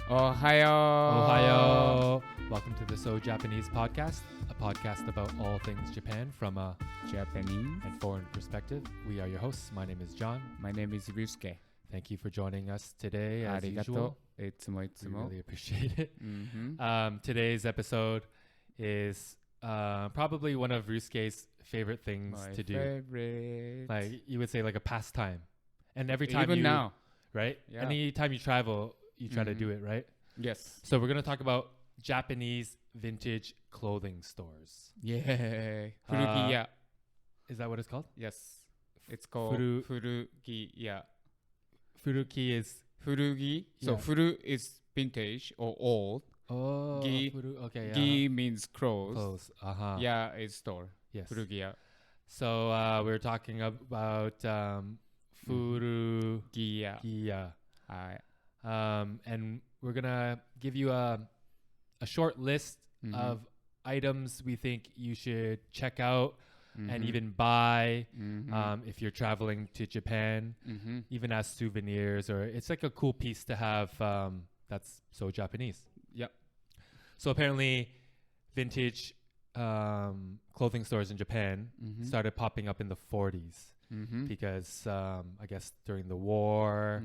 Ohayo. Welcome to the So Japanese podcast, a podcast about all things Japan from a Japanese and foreign perspective. We are your hosts. My name is John. My name is Ryusuke. Thank you for joining us today as ありがと usual. う。いつもいつ We も。 really appreciate it. Mhm. Today's episode is probably one of Ryusuke's favorite things My to do. favorite. Like you would say like a pastime. And every time Even you now. right? Yeah. Anytime you travel, you try to do it, right? Yes. So we're going to talk about Japanese vintage clothing stores. Yay. 古着屋。 Is that what it's called? Yes. It's called 古着屋。 Furuki is 古着。So Yeah. 古 is vintage or old. gi. Gi- Okay, Gi means clothes. clothes. Yeah is store. Yes. 古着屋。 So we're talking about furuki. 着屋。はい。 And we're gonna give you a short list of items we think you should check out and even buy if you're traveling to Japan, even as souvenirs, or it's like a cool piece to have that's so Japanese. Yep. So apparently vintage clothing stores in Japan started popping up in the 40s because I guess during the war,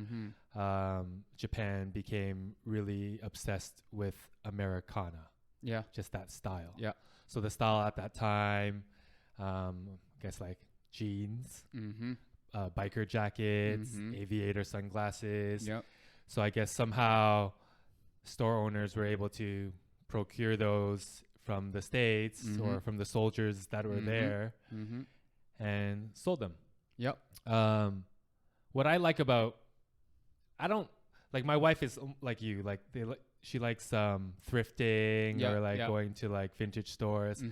Japan became really obsessed with Americana, Yeah. just that style. Yeah. So the style at that time, I guess like jeans, biker jackets, aviator sunglasses. Yep. So I guess somehow store owners were able to procure those from the States or from the soldiers that were there and sold them. Yep. What I like about, I don't like, my wife is like you, like she likes thrifting Yeah, or like yeah. going to like vintage stores.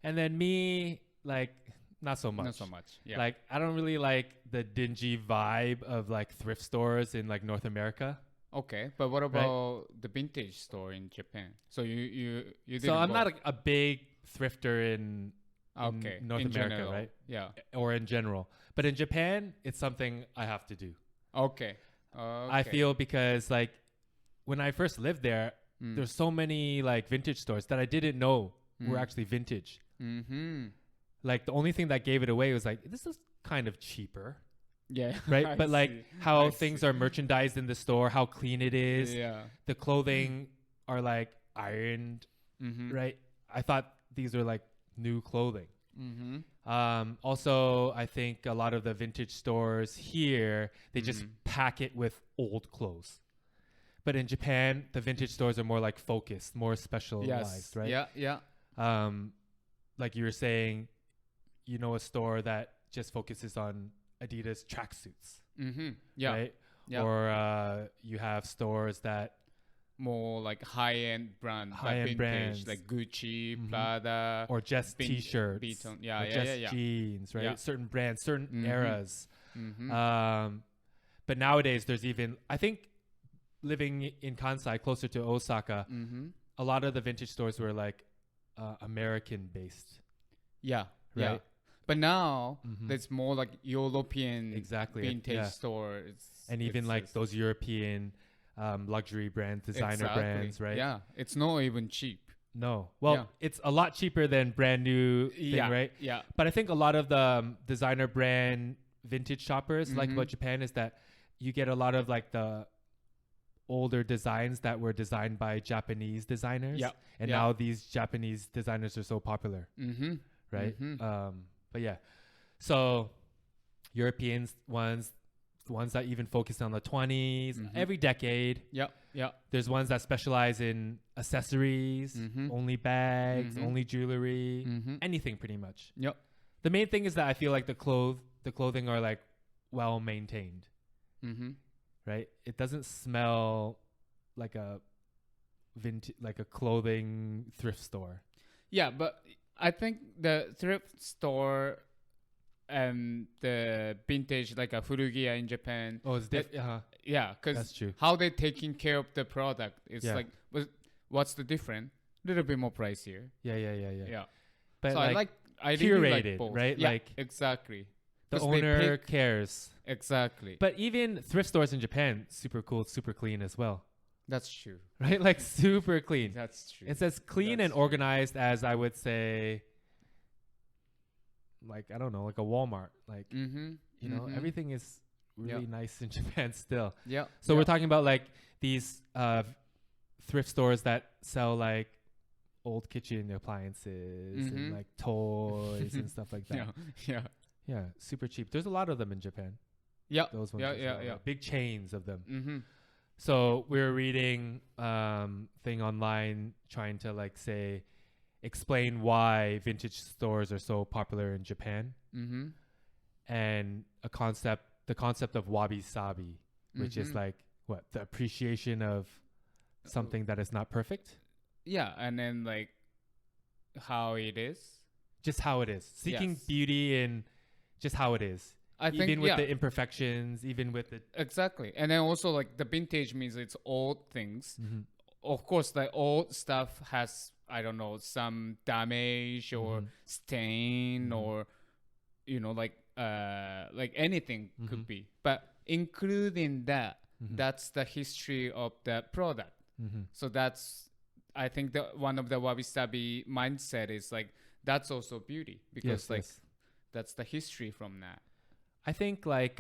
And then me, like, not so much. Not so much. Yeah. Like, I don't really like the dingy vibe of like thrift stores in like North America. Okay, but what about the vintage store in Japan? So you didn't So I'm go- not a big thrifter in okay North in America, general. right? Yeah. Or in general. But in Japan, it's something I have to do. Okay. I feel because like when I first lived there, there's so many like vintage stores that I didn't know were actually vintage. Like the only thing that gave it away was like, this is kind of cheaper, Yeah. right? I But like see. how I things see. are merchandised in the store, how clean it is. Yeah. The clothing are like ironed, right? I thought these were like new clothing. Also, I think a lot of the vintage stores here, they just pack it with old clothes. But in Japan, the vintage stores are more like focused, more specialized, Yes. right? Yeah. Yeah. Like you were saying, you know, a store that just focuses on Adidas tracksuits, Yeah. right? Yeah. Or you have stores that More like high-end brand, High-end like vintage, brands. like Gucci, Prada, or just Bin- t-shirts, Beaton. Yeah, or yeah, just yeah, yeah. jeans, right? Yeah. Certain brands, certain eras. Mm-hmm. But nowadays, there's even, I think, living in Kansai, closer to Osaka, a lot of the vintage stores were like American-based. Yeah. Yeah. Right. But now there's more like European Exactly. vintage Yeah. stores, And even like those European luxury brands, designer Exactly. brands, right? Yeah, it's not even cheap. No. Well, Yeah. it's a lot cheaper than brand new thing, Yeah, right? yeah. But I think a lot of the designer brand vintage shoppers like about Japan is that you get a lot of like the older designs that were designed by Japanese designers. Yeah, And yeah. now these Japanese designers are so popular, right? But yeah. So Europeans ones, the ones that even focus on the 20s, every decade. Yeah, yeah. There's ones that specialize in accessories, only bags, only jewelry, anything pretty much. Yep. The main thing is that I feel like the clothing are like well maintained, right? It doesn't smell like a like a clothing thrift store. Yeah, but I think the thrift store and the vintage like a furugiya in Japan. Oh, it's different. Yeah, That's because true. how they taking care of the product is Yeah. like what's the difference? Little bit more pricier. Yeah. Yeah. But So like, I really like curated, both. right? Yeah, Like, exactly. the 'Cause they owner pick- cares. Exactly. But even thrift stores in Japan, super cool, super clean as well. That's true. right? Like super clean. That's true. It's as clean and organized as I would say, like, I don't know, like a Walmart. Like, you know, everything is really nice in Japan still. Yeah. So we're talking about like these thrift stores that sell like old kitchen appliances and like toys and stuff like that. Yeah, super cheap. There's a lot of them in Japan. Yeah. Those ones. Like big chains of them. Mm-hmm. So we're reading thing online trying to like say explain why vintage stores are so popular in Japan. Mm-hmm. And the concept of wabi sabi, which is like what, the appreciation of something that is not perfect. Yeah, and then like how it is. Just how it is. Seeking beauty in just how it is. I think even with the imperfections, even with the exactly. And then also like the vintage means it's old things. Mm-hmm. Of course, the old stuff has, I don't know, some damage or stain or, you know, like anything could be. But including that, that's the history of the product. So that's, I think one of the wabi-sabi mindset is like, that's also beauty because that's the history from that. I think like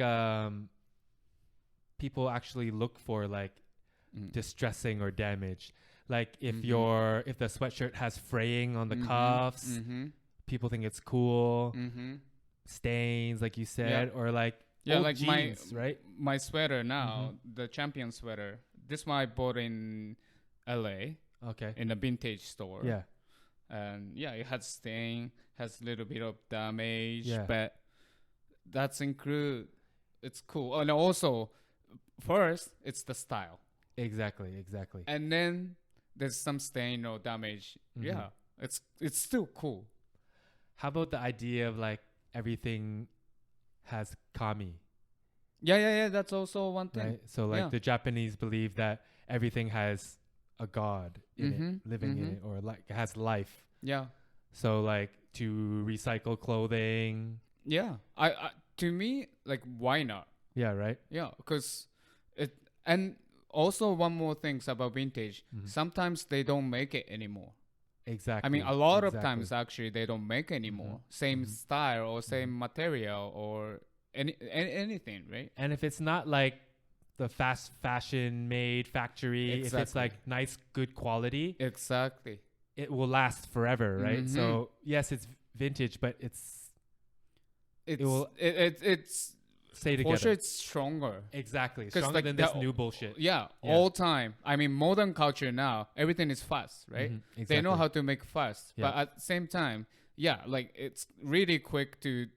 people actually look for like distressing or damage. Like if if the sweatshirt has fraying on the cuffs, people think it's cool. Stains, like you said, or like old like jeans, right? My sweater now, the Champion sweater. This one I bought in LA. Okay. In a vintage store. Yeah. And it has stain, has a little bit of damage, but that's it's cool. And also, first, it's the style. Exactly. And then there's some stain or damage. Yeah, it's still cool. How about the idea of like everything has kami? Yeah, that's also one thing. Right? So like the Japanese believe that everything has a god in it, living in it, or like it has life. Yeah. So like to recycle clothing. Yeah. I to me, like, why not? Yeah, right? Yeah, because it, and also one more thing about vintage, sometimes they don't make it anymore. Exactly. I mean, a lot of times actually they don't make anymore. Same style or same material or anything, right? And if it's not like the fast fashion made factory, if it's like nice, good quality, exactly, it will last forever, right? So yes, it's vintage, but it's stay together. For sure, it's stronger. Exactly, stronger like than this new bullshit. Yeah, all time. I mean, modern culture now, everything is fast, right? Exactly. They know how to make fast, but at the same time, like it's really quick to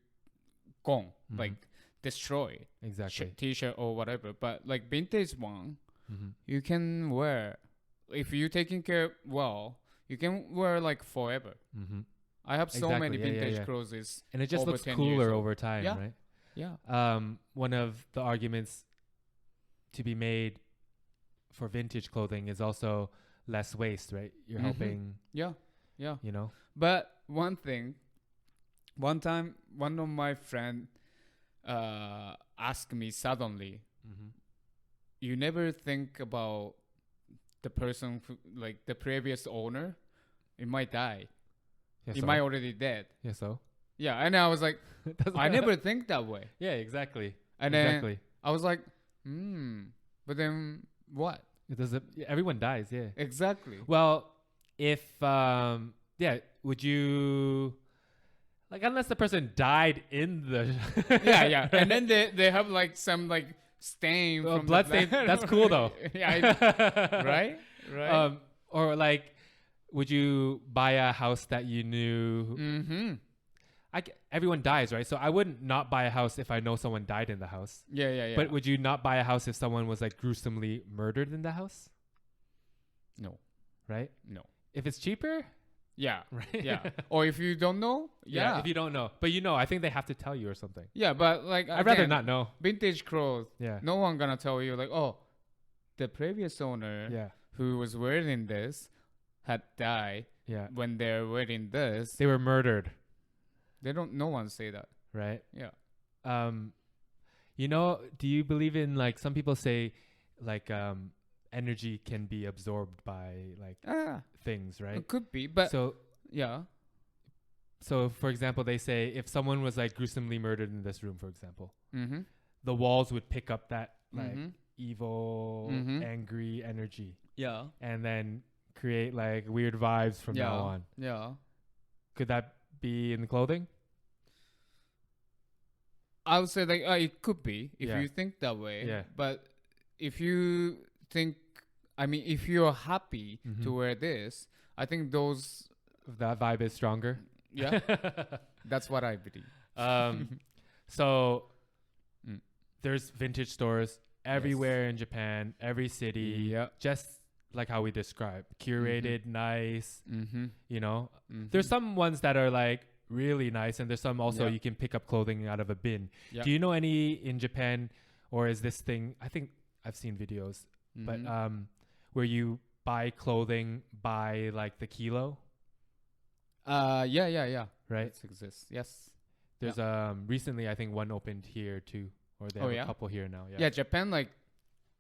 gone, like destroy. Exactly. T-shirt or whatever. But like vintage one, you can wear. If you're taking care well, you can wear like forever. I have so many vintage clothes, and it just looks cooler over time, right? Yeah. One of the arguments to be made for vintage clothing is also less waste, right? You're helping. Yeah. You know. But one time, one of my friend asked me suddenly, you never think about the person who, like the previous owner, it might die. Yeah, it might already dead. Yeah, so? Yeah, and I was like, I never think that way. Yeah, exactly. And then I was like, but then what? Everyone dies, yeah. Exactly. Well, if, would you, like, unless the person died in the... yeah. And then they have like some like stain from blood stain. That's cool though. Right? Or like, would you buy a house that you knew? Everyone dies, right? So I wouldn't not buy a house if I know someone died in the house. Yeah. But would you not buy a house if someone was like gruesomely murdered in the house? No. Right? No. If it's cheaper? Yeah. Right? Yeah. Or if you don't know? Yeah. If you don't know. But you know, I think they have to tell you or something. Yeah, but like... I'd rather not know. Vintage clothes. Yeah. No one gonna tell you like, oh, the previous owner who was wearing this had died when they're wearing this. They were murdered. No one say that. Right? Yeah. You know, do you believe in like, some people say like energy can be absorbed by like things, right? It could be, but so yeah. So for example, they say if someone was like gruesomely murdered in this room, for example, Mm-hmm. the walls would pick up that like Mm-hmm. evil, Mhm. angry energy, Yeah. and then create like weird vibes from now on. Yeah. Could that be in clothing? I would say like it could be if Yeah. you think that way. Yeah. But if you think, I mean, if you're happy Mhm. to wear this, I think those. That vibe is stronger. Yeah. That's what I believe. So Mm. there's vintage stores everywhere in Japan, every city. Yeah. Just like how we described, curated, nice. Mm-hmm. You know, Mm-hmm. there's some ones that are like really nice, and there's some also Yeah. you can pick up clothing out of a bin. Yeah. Do you know any in Japan, or is this thing? I think I've seen videos, but where you buy clothing by like the kilo, Yeah. right? It exists. Yes. There's recently I think one opened here too, or they Oh, have yeah? a couple here now. Yeah. Japan, like,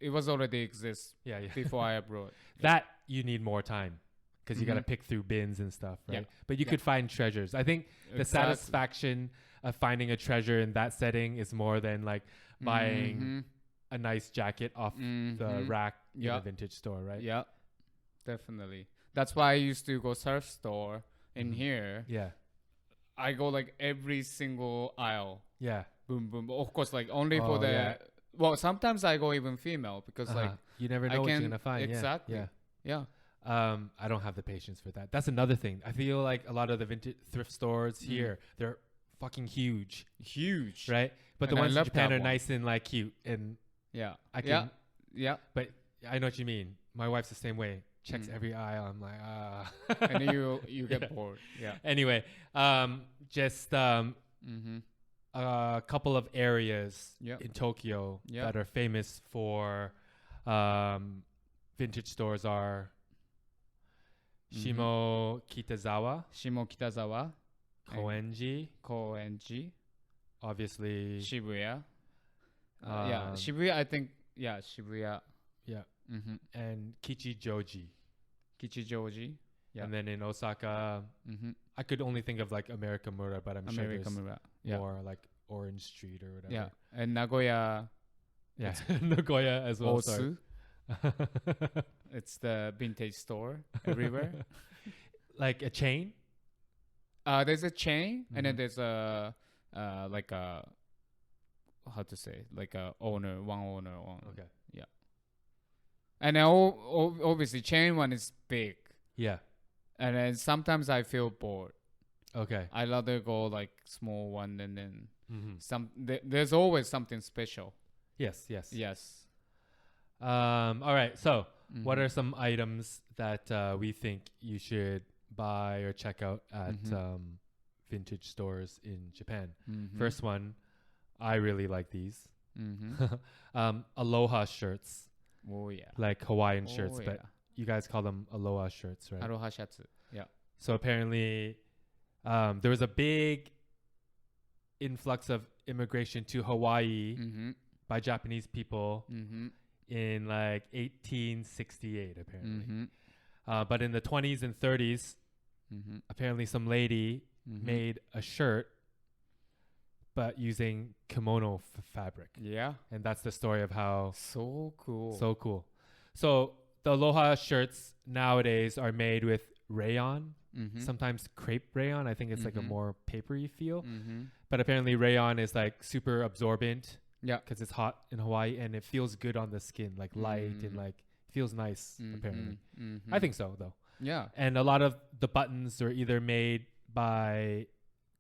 it was already exist yeah. before I abroad. That you need more time because you got to Mhm. pick through bins and stuff, right? Yeah. But you Yeah. could find treasures. I think the satisfaction of finding a treasure in that setting is more than like buying a nice jacket off the rack in Yeah. a vintage store, right? Yeah, definitely. That's why I used to go surf store in Mhm. here. Yeah. I go like every single aisle. Yeah. Boom, boom. Of course, like only for Oh, the. yeah. Well, sometimes I go even female because like you never I know what you're can- gonna find. exactly. Yeah. yeah. I don't have the patience for that. That's another thing. I feel like a lot of the vintage thrift stores here, they're fucking huge, Huge. right? But And the I ones in love Japan that are one. nice and like cute, and Yeah. I can. Yeah. But I know what you mean. My wife's the same way. Checks Mm. every aisle. I'm like, ah. And then you get Yeah. bored. Yeah. Anyway, just Mm-hmm. a couple of areas Yep. in Tokyo Yep. that are famous for vintage stores are Mhm. Shimokitazawa, Shimokitazawa, Koenji, Koenji, obviously. Shibuya. Yeah, Shibuya. I think. Yeah, Shibuya. Yeah. Mm-hmm. And Kichijoji. Kichijoji. Yeah. And then in Osaka, Mm-hmm. I could only think of like Amerikamura, but I'm sure American there's Mura. Yeah. more like Orange Street or whatever. Yeah. And Nagoya Yeah. Nagoya as well. Sorry. Osu. It's the vintage store everywhere. Like a chain? There's a chain, and then Mhm. there's a like a how to say, like a owner, one owner. Okay. And then obviously chain one is big, Yeah. and then sometimes I feel bored. Okay. I rather go like small one, and then Mm-hmm. there's always something special. Yes. Yes. Yes. All right. So, what Mhm. are some items that we think you should buy or check out at Mhm. vintage stores in Japan? Mhm. First one, I really like these. Mhm. Aloha shirts, Oh yeah. like Hawaiian shirts, Oh, but yeah. you guys call them aloha shirts, right? Aroha shatsu. Yeah. So apparently, there was a big influx of immigration to Hawaii Mhm. by Japanese people Mhm. in like 1868, apparently. Mhm. But in the 20s and 30s, Mhm. apparently some lady Mhm. made a shirt, but using kimono fabric. Yeah. And that's the story of how So cool. so cool. So the aloha shirts nowadays are made with rayon, Mhm. sometimes crepe rayon. I think it's like a Mhm. more papery feel. Mhm. But apparently rayon is like super absorbent Yeah. because it's hot in Hawaii and it feels good on the skin, like light and Mm. like feels nice, apparently. Mhm. I think so, though. Yeah. And a lot of the buttons are either made by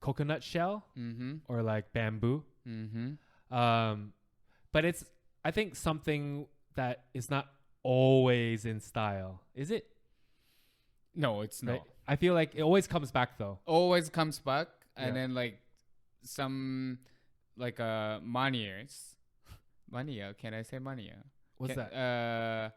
coconut shell Mhm. or like bamboo. Mhm. But it's, I think, something that is not always in style. Is it? No, it's Right? not. I feel like it always comes back, though. Always comes back, and Yeah. then like some like manias. Mania? Can I say mania? What's Can- that?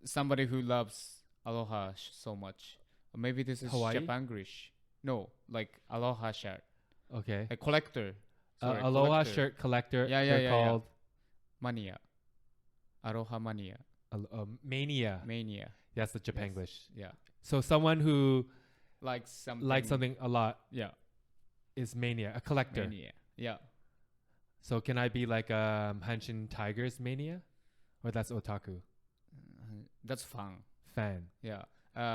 Somebody who loves aloha so much. Or maybe this is Hawaii? Japanglish. No, like aloha shirt. Okay. A collector. Sorry, Aloha collector. shirt collector. Yeah, yeah, They're yeah, yeah. called Mania. Aloha mania. Mania. Mania. That's the Japanglish. Yeah. So someone who Likes something a lot Yeah. is mania, a collector. Mania. Yeah. So can I be like Hanshin Tigers mania? Or that's otaku? That's fun. Fan. Yeah.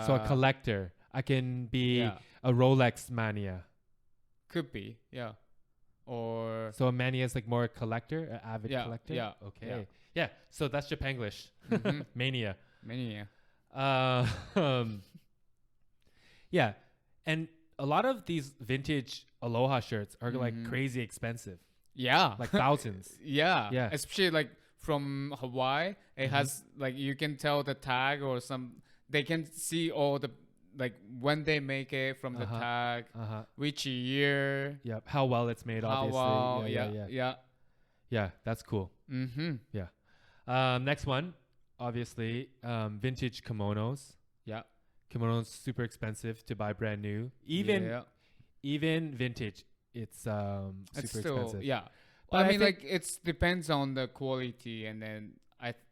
So a collector. I can be Yeah. a Rolex mania. Could be. Yeah. Or So a mania is like more a collector, an avid Yeah, collector? yeah, Okay. Yeah. So that's Japanglish. Mhm. Mania. Mania. Yeah. And a lot of these vintage Aloha shirts are like Mhm. crazy expensive. Yeah. Like thousands. Yeah. Yeah. Especially like from Hawaii, it Mhm. has like you can tell the tag or some. They can see all the like when they make it from the Uh-huh. tag, Uh-huh. which year, Yep. How well it's made, how obviously. well. Yeah. Yeah. Yeah, that's cool. Mm-hmm. Next one, obviously, vintage kimonos. Yeah. Kimonos super expensive to buy brand new. Even vintage, it's super It's still expensive. yeah. But I I mean, think- like it's depends on the quality, and then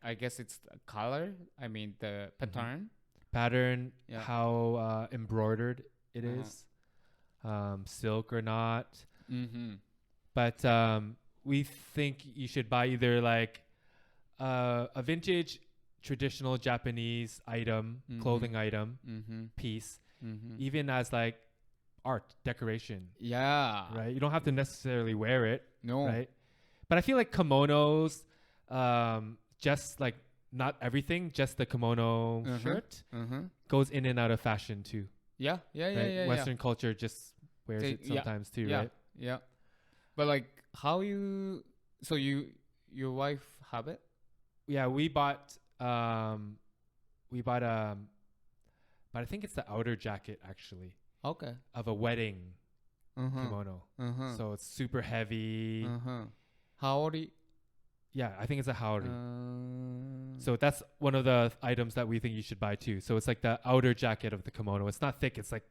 I guess it's the color. I mean the pattern. Pattern, Yeah. how embroidered it Uh-huh. is, silk or not. Mm-hmm. But we think you should buy either like a vintage traditional Japanese item, Mhm. clothing item, Mm-hmm. piece, Mm-hmm. even as like art, decoration, Yeah. right? You don't have to necessarily wear it, No. right? But I feel like kimonos, just like not everything, just the kimono Uh-huh. shirt Mm-hmm. goes in and out of fashion too. Yeah. Yeah. Yeah. Right? Yeah. Western culture just wears They- it yeah, sometimes too, yeah. right? Yeah. But like, how you? So your wife have it? Yeah, we bought but I think it's the outer jacket actually Okay. of a wedding Uh-huh. kimono. Uh-huh. So it's super heavy. Uh-huh. How old? Yeah, I think it's a haori. So that's one of the items that we think you should buy too. So it's like the outer jacket of the kimono. It's not thick. It's like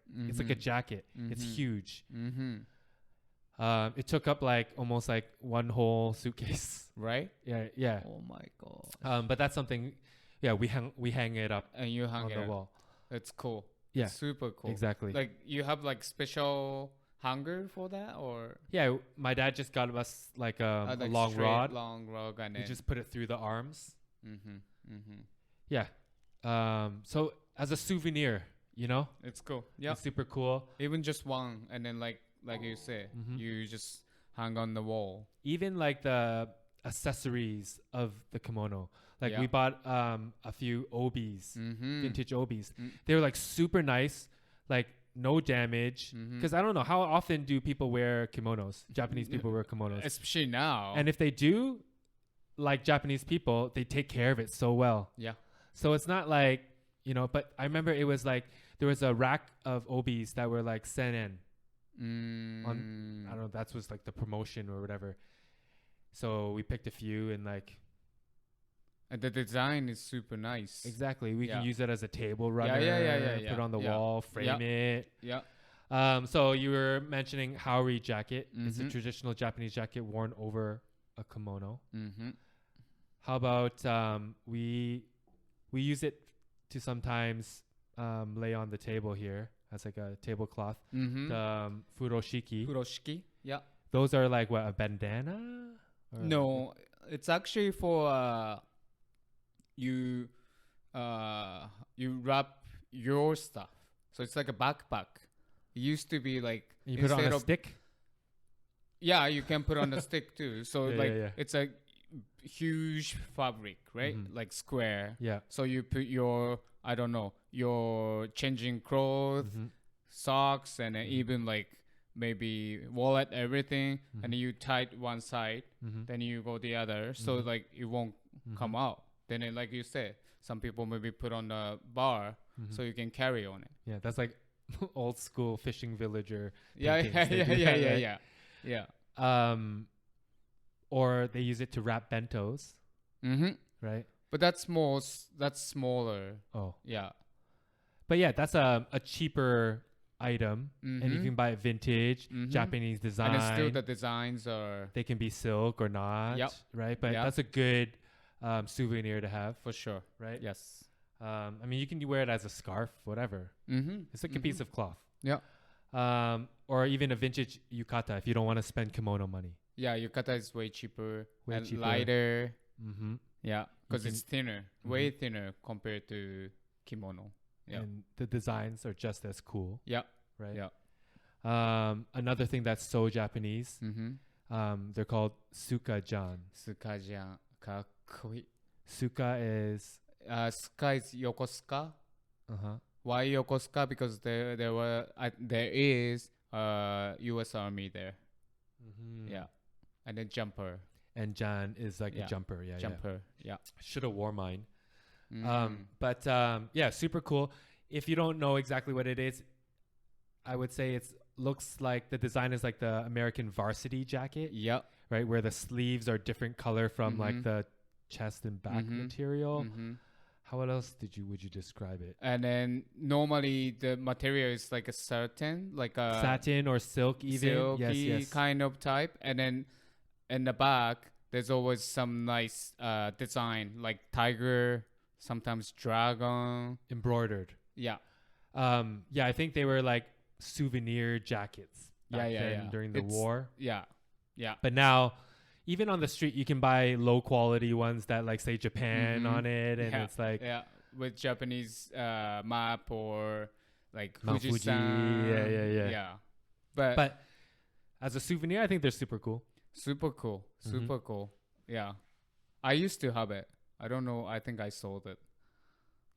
a jacket. It's Mhm. huge. Mm-hmm. It took up like almost like one whole suitcase. Right? Yeah. Oh my god. But that's something. Yeah, we hang it up And you hung on it the up. wall. It's cool. Yeah, It's super cool. exactly. Like you have like special hanger for that, or Yeah, my dad just got us like a like long straight rod. long rod, and We then just put it through the arms. mm-hmm. Mm-hmm. Yeah. So as a souvenir, you know, It's cool. Yeah. it's super cool. Even just one, and then like you said, Mhm. you just hang on the wall. Even like the accessories of the kimono. Like Yeah. we bought a few obis, Mm-hmm. vintage obis. Mm. They were like super nice, like no damage. Mhm. Because I don't know, how often do people wear kimonos? Japanese people wear kimonos. Especially now. And if they do, like Japanese people, they take care of it so well. yeah. So it's not like, you know, but I remember it was like there was a rack of obis that were like senen. I don't know, that was like the promotion or whatever. So we picked a few and like And the design is super nice. exactly, we can Yeah. use it as a table runner, yeah, put it on the yeah. wall, frame it. Yeah. So you were mentioning haori jacket. It's a Mhm. traditional Japanese jacket worn over a kimono. Mm-hmm. How about we use it to sometimes lay on the table here as like a tablecloth. Mm-hmm. The furoshiki. Furoshiki. Yeah. Those are like what, a bandana? Or No, it's actually for you wrap your stuff. So it's like a backpack. It used to be like you put it on instead a of stick. yeah, you can put on a stick too. So Yeah, like yeah. it's a huge fabric, right? Mhm. Like square. Yeah. So you put your I don't know your changing clothes, Mhm. socks, and then Mhm. even like maybe wallet, everything, Mhm. and then you tie it one side, Mhm. then you go the other, so Mhm. like it won't come Mhm. out. Then it, like you said, some people maybe put on a bar Mhm. so you can carry on it. Yeah, that's like old school fishing villager. Yeah, paintings. They yeah, do yeah, that, yeah, right? yeah, yeah. Or they use it to wrap bentos, Mm-hmm. right? But that's more. That's smaller. Oh, Yeah. but yeah, that's a cheaper item, and you Mhm. can buy it vintage, Mhm. Japanese design. And it's still the designs are. They can be silk or not, Yep. right? But Yep. that's a good souvenir to have, For sure. right? Yes. I mean, you can wear it as a scarf, whatever. It's like a piece of cloth. Yeah. Or even a vintage yukata if you don't want to spend kimono money. Yeah, yukata is way cheaper. Way and cheaper. lighter. Mm-hmm. Yeah, because You it's thinner. Way thinner compared to kimono. Yeah. And the designs are just as cool, Yeah. right? Yeah. Another thing that's so Japanese, Mm-hmm. they're called suka-jan. Suka-jan. Kakkoi. Suka is... Suka is yokosuka. Uh-huh. Why yokosuka? Because there is U.S. Army there. Mm-hmm. Yeah. And then jumper. And jan is like a jumper. Yeah, Jumper. Yeah. Should have wore mine. Mm. Yeah, super cool. If you don't know exactly what it is, I would say it looks like the design is like the American varsity jacket, Yep. right? Where the sleeves are different color from like the chest and back material. Mm-hmm. How else would you describe it? And then normally the material is like a satin, like a Satin or silk even. silky Yes. kind of type. And then in the back, there's always some nice design, like tiger, sometimes dragon. Embroidered. Yeah. Yeah, I think they were like souvenir jackets back then during the war. Yeah. Yeah. But now, even on the street, you can buy low quality ones that like say Japan on it, and it's like with Japanese map or like Mount Fuji. Fuji-san. Yeah. But as a souvenir, I think they're super cool. super cool. Super cool. Yeah. I used to have it. I don't know. I think I sold it.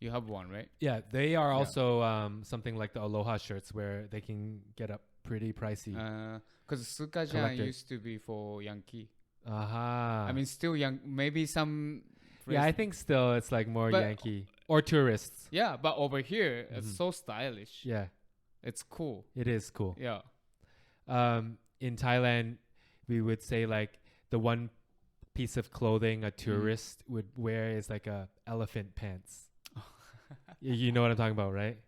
You have one, right? Yeah, they are also something like the Aloha shirts where they can get up pretty pricey. Because Suka-jan used to be for Yankee. Aha. I mean, still young. Maybe some. Yeah, I think still it's like more Yankee or tourists. Yeah, but over here it's so stylish. Yeah, it's cool. It is cool. Yeah. In Thailand, we would say like the one piece of clothing a tourist would wear is like a elephant pants. You know what I'm talking about, right?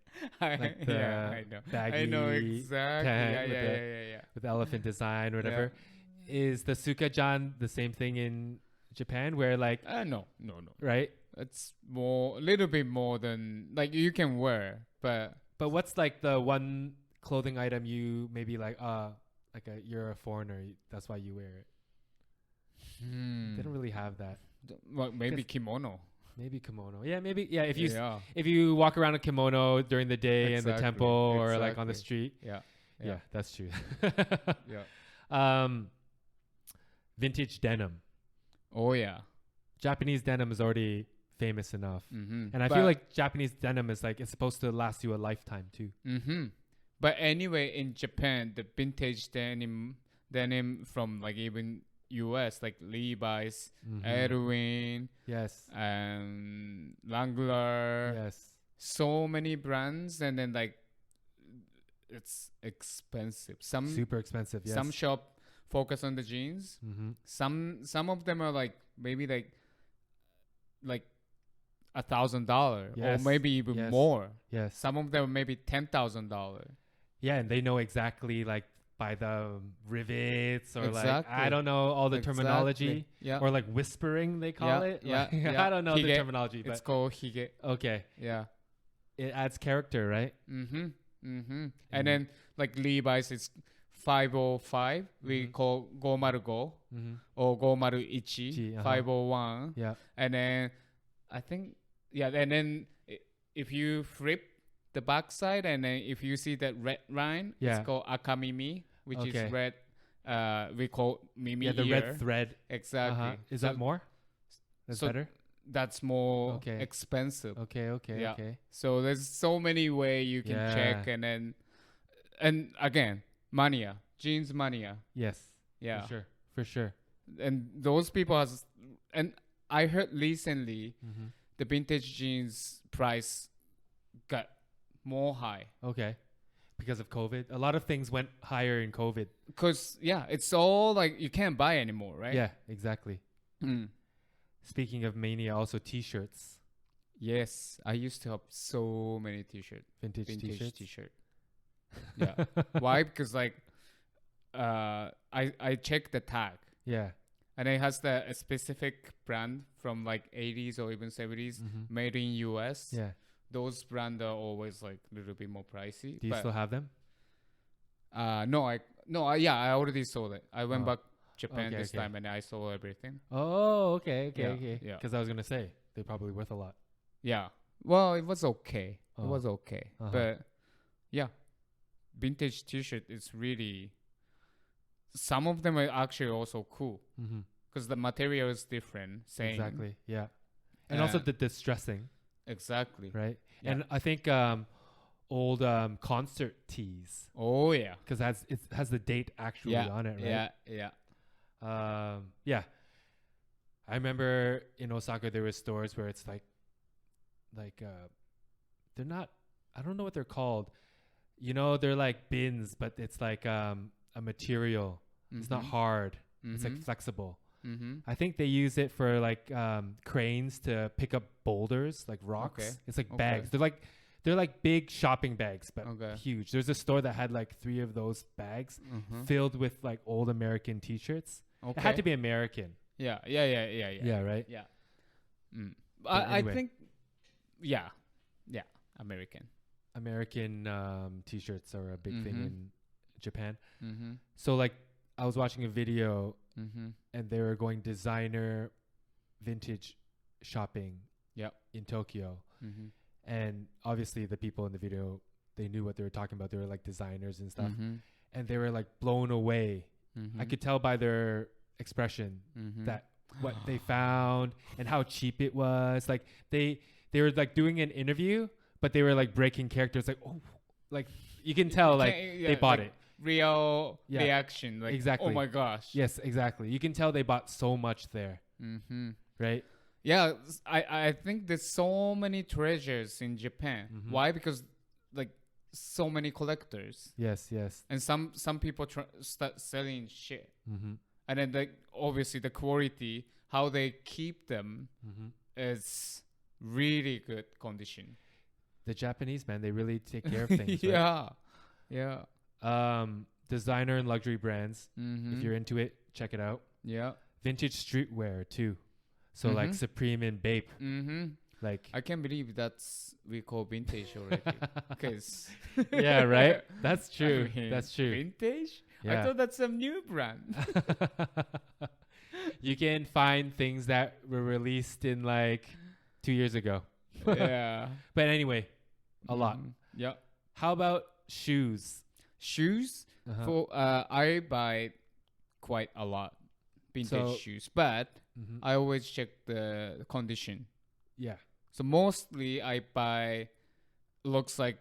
Like the I know. baggy I know exactly. pant Yeah. with elephant design or whatever. Is the Suka-jan the same thing in Japan where like No. right? It's a little bit more than like you can wear, but what's like the one clothing item you maybe like you're a foreigner, that's why you wear it? They don't really have that. Well, maybe kimono. Maybe kimono. Yeah, maybe. Yeah, if you walk around a kimono during the day in the temple or like on the street. Yeah, that's true. Vintage denim. Oh yeah. Japanese denim is already famous enough. And I But feel like Japanese denim is like it's supposed to last you a lifetime too. But anyway, in Japan, the vintage denim from like even US, like Levi's, Edwin, yes, and Wrangler, yes, so many brands, and then like it's expensive. Some super expensive. Yes. Some shop focus on the jeans. Some of them are like maybe like $1,000 or maybe even more. Yes. Some of them maybe $10,000. Yeah, and they know exactly like by the rivets or like I don't know all the terminology or like whispering they call it. I don't know the terminology, but it's called hige. Okay. Yeah. It adds character, right? And then like Levi's is 505. We call 505 or 501, 501. Yeah. And then I think and then if you flip the back side and then if you see that red line, it's called akamimi, which is red. We call mimi the ear. red thread. Exactly. Is that more? That's better? That's more expensive. Okay. So there's so many ways you can check and again, mania, jeans mania. Yes. Yeah. For sure. And those people and I heard recently the vintage jeans price got more high. Okay. Because of COVID. A lot of things went higher in COVID. Because, it's all like you can't buy anymore, right? Yeah, exactly. Speaking of mania, also T-shirts. Yes. I used to have so many T-shirts. Vintage T-shirt. Yeah. Why? Because like I check the tag. Yeah. and it has a specific brand from like 80s or even 70s made in US. Yeah. Those brands are always like a little bit more pricey. Do you still have them? No, I already sold it. I went back Japan Okay, this time and I sold everything. Oh, okay. Yeah. Because I was gonna say they're probably worth a lot. Yeah. Well, it was okay. Oh. It was okay. But yeah, vintage t-shirt is really, some of them are actually also cool because the material is different. Same. Exactly. Yeah. And also the distressing. Exactly. Right. Yeah. And I think old concert tees. Oh yeah. Because it has the date actually on it, right? Yeah. Yeah. I remember in Osaka there were stores where it's like they're not, I don't know what they're called. You know, they're like bins, but it's like a material. It's not hard. It's like flexible. I think they use it for like cranes to pick up boulders, like rocks. Okay. It's like bags. They're like big shopping bags, but huge. There's a store that had like 3 of those bags filled with like old American t-shirts. Okay. It had to be American. Yeah, right? Yeah. Anyway. I think, yeah, American. T-shirts are a big thing in Japan. So like I was watching a video and they were going designer vintage shopping in Tokyo. And obviously the people in the video, they knew what they were talking about. They were like designers and stuff. And they were like blown away. I could tell by their expression that what they found and how cheap it was. Like they were like doing an interview, but they were like breaking characters. Like, oh, like you can tell like they bought like it. Real reaction. Like, exactly. Oh my gosh. Yes, exactly. You can tell they bought so much there. Right? Yeah, I think there's so many treasures in Japan. Why? Because like so many collectors. Yes. And some people start selling shit. And then like obviously the quality, how they keep them is really good condition. The Japanese, man, they really take care of things. Yeah. Designer and luxury brands. If you're into it, check it out. Yeah. Vintage streetwear too. So like Supreme and Bape. Like I can't believe we call vintage already. Because yeah, right. That's true. I mean, that's true. Vintage? Yeah. I thought that's a new brand. You can find things that were released in like 2 years ago. Yeah. But anyway, a lot. Yeah. How about shoes? Shoes? I buy quite a lot vintage shoes, but I always check the condition. Yeah. So mostly I buy, looks like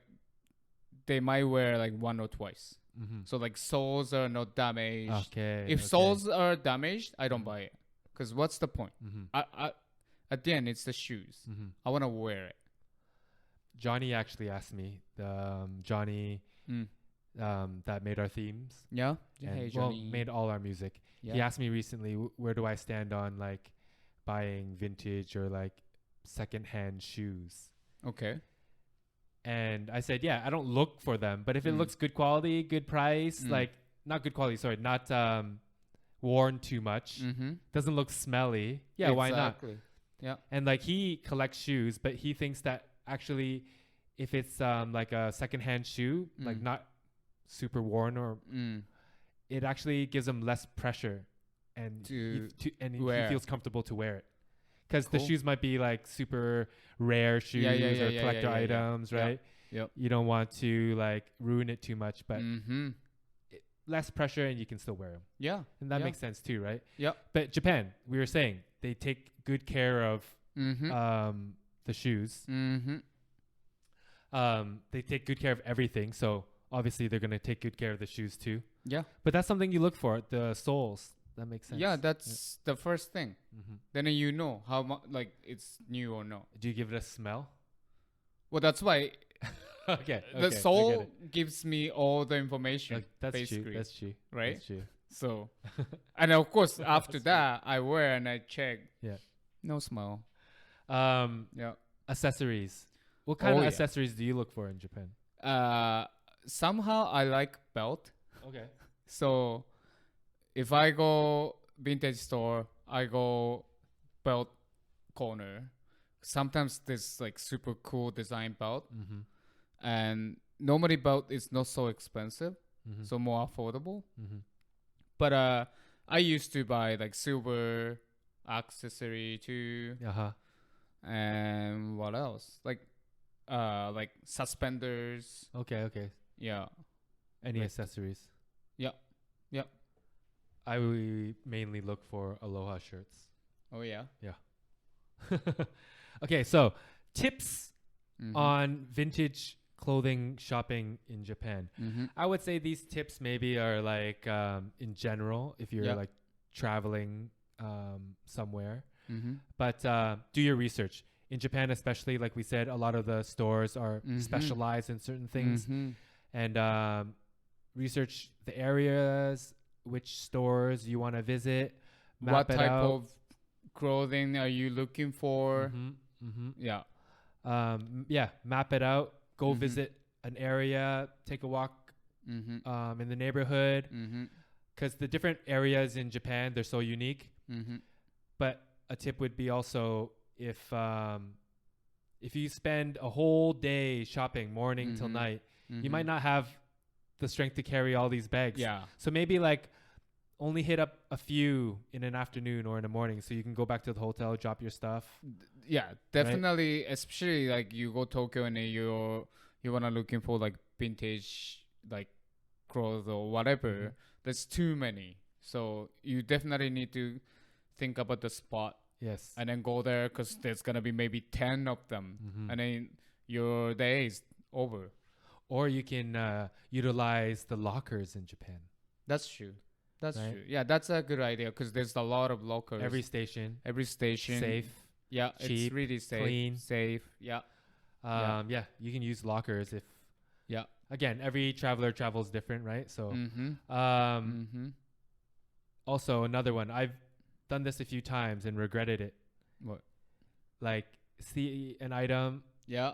they might wear like 1 or twice. So like soles are not damaged. Okay. If soles are damaged, I don't buy it. Because what's the point? I at the end, it's the shoes. I want to wear it. Johnny actually asked me, Johnny that made our themes. Yeah? And, Hey, well, Johnny. made all our music. Yeah. He asked me recently, where do I stand on like buying vintage or like secondhand shoes? Okay. And I said, yeah, I don't look for them, but if it looks good quality, good price, like not good quality, sorry, not worn too much, doesn't look smelly, yeah, why not? Yeah. And like he collects shoes, but he thinks that actually if it's like a secondhand shoe, like not super worn or it actually gives him less pressure and he feels comfortable to wear it. Because the shoes might be like super rare shoes or collector items, right? Yep. You don't want to like ruin it too much, but less pressure and you can still wear them. Yeah. And that makes sense too, right? Yep. But Japan, we were saying, they take good care of the shoes. They take good care of everything. So obviously they're going to take good care of the shoes too. Yeah. But that's something you look for, the soles. That makes sense. Yeah, that's the first thing. Then you know how much like it's new or not. Do you give it a smell? Well, that's why okay. The sole gives me all the information. That's basically, true. That's true. Right? That's true. So, and of course, after that, I wear and I check. Yeah. No smell. Yeah. Accessories. What kind of accessories do you look for in Japan? Somehow I like belt. Okay. So if I go vintage store, I go belt corner. Sometimes there's like super cool design belt, and normally belt is not so expensive, so more affordable. But I used to buy like silver accessory too, and what else? Like suspenders. Okay. Yeah. Any accessories? Yeah. I would mainly look for Aloha shirts. Oh yeah. Okay, so tips on vintage clothing shopping in Japan. I would say these tips maybe are like in general if you're like traveling somewhere. But do your research. In Japan especially, like we said, a lot of the stores are specialized in certain things. And research the areas, which stores you want to visit. What type of clothing are you looking for? Yeah. Map it out. Go visit an area. Take a walk in the neighborhood. Because the different areas in Japan, they're so unique. But a tip would be also if you spend a whole day shopping, morning till night, you might not have the strength to carry all these bags. Yeah. So maybe like only hit up a few in an afternoon or in the morning so you can go back to the hotel, drop your stuff. Yeah, definitely. Right? Especially like you go Tokyo and you wanna looking for like vintage like clothes or whatever. There's too many, so you definitely need to think about the spot. Yes. And then go there because there's gonna be maybe 10 of them, and then your day is over. Or you can utilize the lockers in Japan. That's true. That's true. Yeah, that's a good idea because there's a lot of lockers. Every station. Safe. Yeah, cheap, it's really safe. Clean. Safe. Yeah. You can use lockers if. Yeah. Again, every traveler travels different, right? So. Also, another one. I've done this a few times and regretted it. What? Like, see an item. Yeah.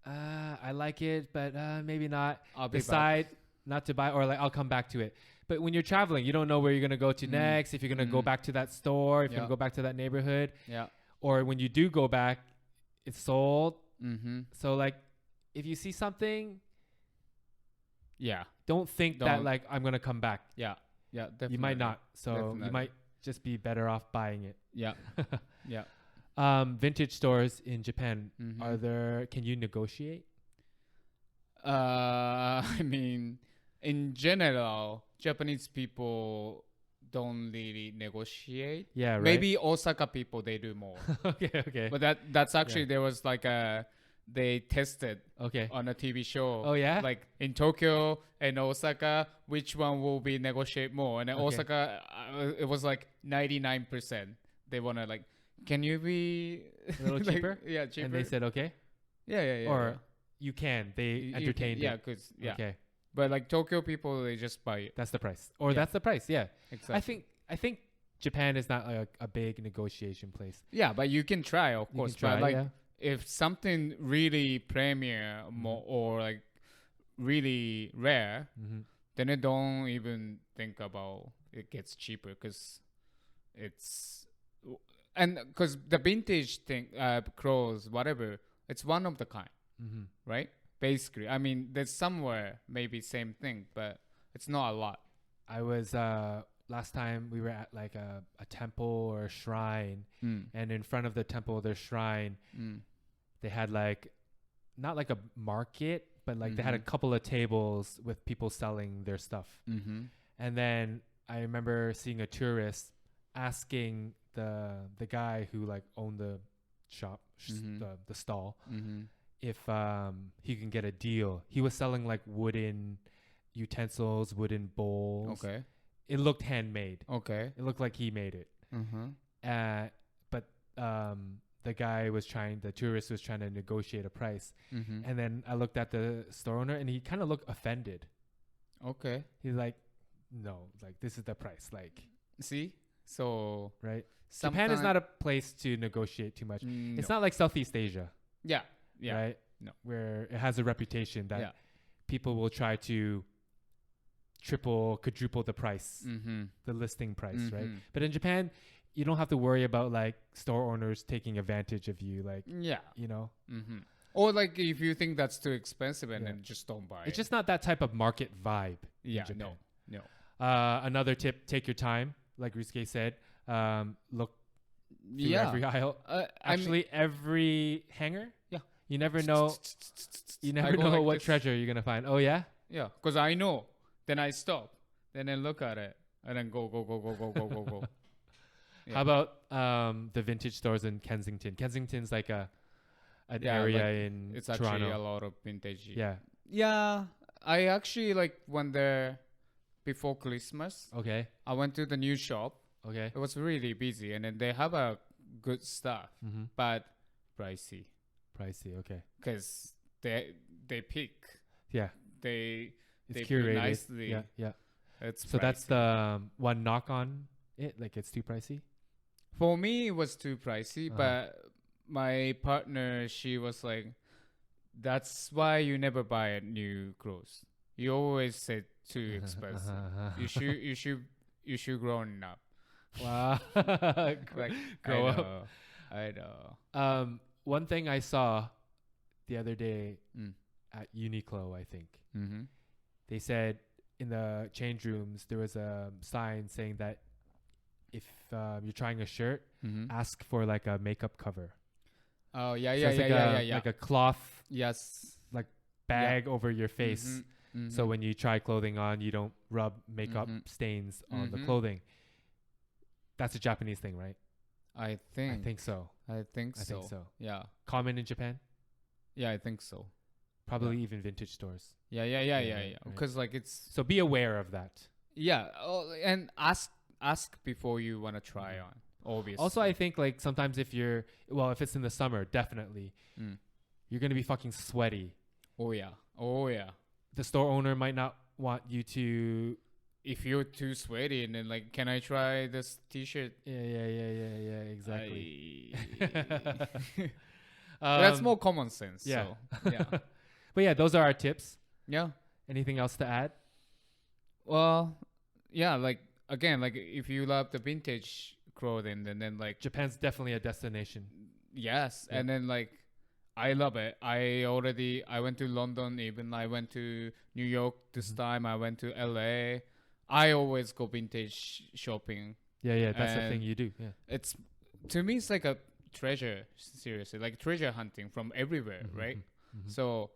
I like it, but maybe not. I'll decide not to buy, or like I'll come back to it. But when you're traveling, you don't know where you're gonna go to next. If you're gonna go back to that store, if you're gonna go back to that neighborhood. Yeah. Or when you do go back, it's sold. So like, if you see something, don't think that like I'm gonna come back. Yeah. Definitely. You might not. So you might just be better off buying it. Yeah. Vintage stores in Japan, can you negotiate? I mean, in general, Japanese people don't really negotiate. Yeah, right. Maybe Osaka people, they do more. Okay. But that's actually, there was like they tested on a TV show. Oh, yeah? Like in Tokyo and Osaka, which one will be negotiate more? And in Osaka, it was like 99%. They want to like, can you be a little cheaper? Yeah, cheaper. And they said, okay. Yeah. Or you can. They entertained it. Yeah. Okay. But like Tokyo people, they just buy it. That's the price. Or that's the price. Yeah. Exactly. I think Japan is not like a big negotiation place. Yeah, but you can try, of course. But like if something really premier or like really rare, then I don't even think about it gets cheaper because it's because the vintage thing, clothes, whatever, it's one of the kind, right? Basically, I mean, there's somewhere maybe same thing, but it's not a lot. I was last time we were at like a temple or a shrine, and in front of the temple or the shrine, they had like not like a market, but like they had a couple of tables with people selling their stuff. And then I remember seeing a tourist asking the guy who like owned the shop, the stall, if he can get a deal. He was selling like wooden utensils, wooden bowls. Okay. It looked handmade. Okay. It looked like he made it. But the tourist was trying to negotiate a price. And then I looked at the store owner and he kind of looked offended. Okay. He's like, no, like this is the price. Like, see? So, right? Japan is not a place to negotiate too much. It's not like Southeast Asia. Yeah. Right? No. Where it has a reputation that people will try to triple, quadruple the price, the listing price, right? But in Japan, you don't have to worry about like store owners taking advantage of you, like you know. Or like if you think that's too expensive and then just don't buy it. It's just not that type of market vibe. Yeah, in Japan. no. Another tip: take your time, like Risuke said. Look through every aisle. Actually, every hanger. Yeah. You never know. You never know like what treasure you're gonna find. Oh yeah. Yeah, because I know. Then I stop. Then I look at it and then go. Yeah. How about the vintage stores in Kensington? Kensington's like an area like in it's Toronto. actually a lot of vintage. Yeah. I actually like went there before Christmas. Okay. I went to the new shop. Okay. It was really busy, and then they have a good stuff, but pricey. Okay. Because they pick. Yeah. They curated nicely. Yeah. It's so pricey. That's the one knock on it. Like it's too pricey. For me, it was too pricey, but my partner, she was like, "That's why you never buy new clothes. You always say too expensive. You should grow up." Wow. Like grow up. I know. One thing I saw the other day at Uniqlo, I think, they said in the change rooms there was a sign saying that if you're trying a shirt, ask for like a makeup cover. Oh So it's like a cloth, like bag over your face. So when you try clothing on, you don't rub makeup stains on the clothing. That's a Japanese thing, right? I think so. I think so. Yeah. Common in Japan? Yeah, I think so. Probably even vintage stores. Yeah. Because like it's so be aware of that. Yeah. Oh, and ask before you want to try on. Obviously. Also, I think like sometimes if it's in the summer, definitely you're gonna be fucking sweaty. Oh yeah. The store owner might not want you to. If you're too sweaty and then like, can I try this T-shirt? Yeah, exactly. That's more common sense. Yeah. So, yeah. But yeah, those are our tips. Yeah. Anything else to add? Well, yeah, like again, like if you love the vintage clothing, then like Japan's definitely a destination. Yes, and then like I love it. I went to London, even I went to New York this time. I went to LA. I always go vintage shopping. Yeah, that's the thing you do. Yeah. It's to me it's like a treasure, seriously. Like treasure hunting from everywhere, right? So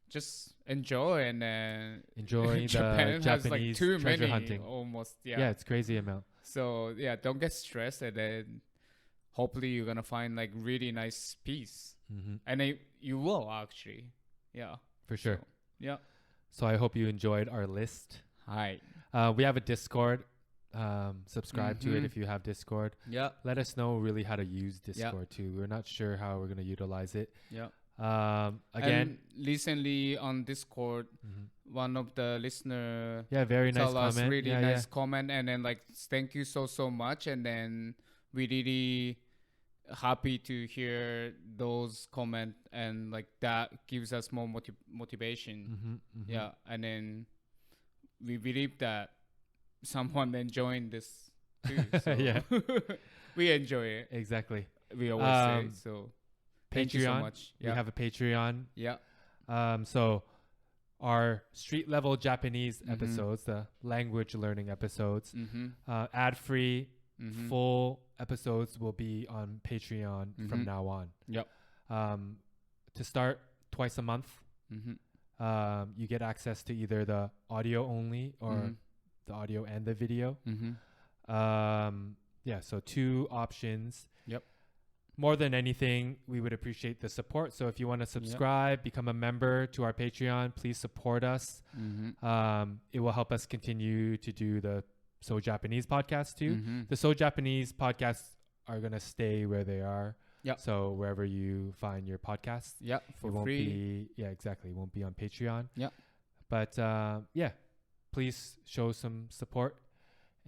just enjoy and then enjoy Japan the has like Japanese too treasure many hunting. Almost. Yeah, it's crazy amount. So yeah, don't get stressed, and then hopefully you're gonna find like really nice piece, and you will actually. Yeah, for sure. So, yeah. So I hope you enjoyed our list. Hi. We have a Discord. Subscribe to it if you have Discord. Yeah. Let us know really how to use Discord too. We're not sure how we're gonna utilize it. Yeah. Again, and recently on Discord, one of the listener very nice tell us comment. really nice comment, and then like thank you so much, and then we really happy to hear those comment, and like that gives us more motivation. Yeah, and then we believe that someone enjoying this too. So Yeah. We enjoy it. Exactly. We always say so. Thank you so Patreon. much. We have a Patreon. Yeah. So our street level Japanese episodes, the language learning episodes, ad free, full episodes will be on Patreon from now on. Yep. To start, twice a month. You get access to either the audio only or the audio and the video. So 2 options. Yep. More than anything, we would appreciate the support. So if you want to subscribe, become a member to our Patreon, please support us. It will help us continue to do the So Japanese podcast too. The So Japanese podcasts are going to stay where they are. Yep. So wherever you find your podcasts. Yeah, for free. Exactly. It won't be on Patreon. Yeah. But please show some support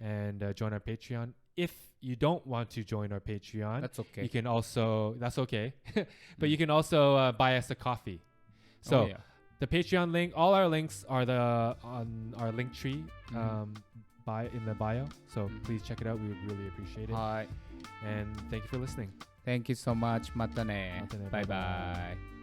and join our Patreon. If you don't want to join our Patreon, that's okay. You can also, but you can also buy us a coffee. So the Patreon link, all our links are on our link tree in the bio. So please check it out. We would really appreciate it. はい。 And thank you for listening. Thank you so much. またね。またね。バイバイ。